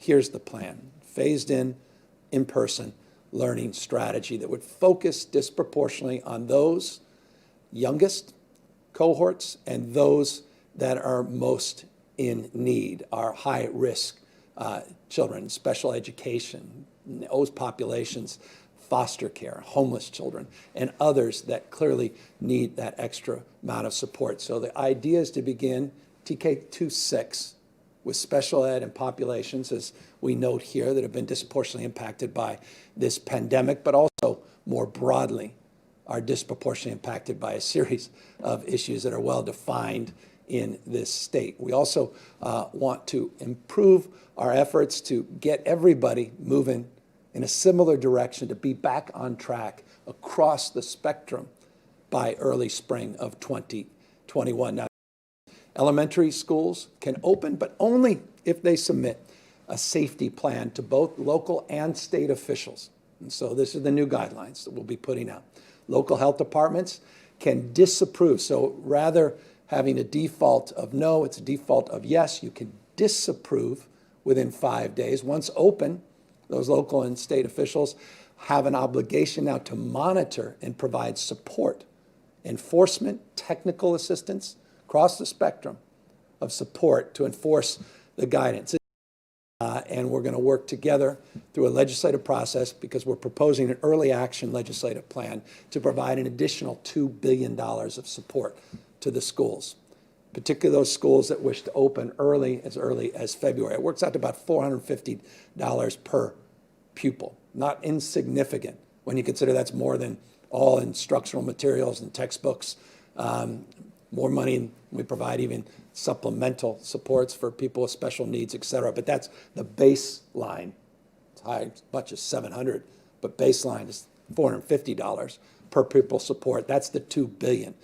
here's the plan. Phased in person learning strategy that would focus disproportionately on those youngest cohorts and those that are most in need, our high-risk children, special education, those populations, foster care, homeless children, and others that clearly need that extra amount of support. So the idea is to begin TK-26 with special ed and populations, as we note here, that have been disproportionately impacted by this pandemic, but also more broadly are disproportionately impacted by a series of issues that are well defined in this state. We also want to improve our efforts to get everybody moving in a similar direction to be back on track across the spectrum by early spring of 2021. Now, elementary schools can open, but only if they submit a safety plan to both local and state officials. And so this is the new guidelines that we'll be putting out. Local health departments can disapprove. So rather having a default of no, it's a default of yes. You can disapprove within 5 days. Once open, those local and state officials have an obligation now to monitor and provide support, enforcement, technical assistance across the spectrum of support to enforce the guidance. And we're going to work together through a legislative process because we're proposing an early action legislative plan to provide an additional $2 billion of support to the schools, particularly those schools that wish to open early as February. It works out to about $450 per pupil, not insignificant when you consider that's more than all instructional materials and textbooks. More money, we provide even supplemental supports for people with special needs, et cetera. But that's the baseline. It's high, as much as $700, but baseline is $450 per pupil support. That's the $2 billion.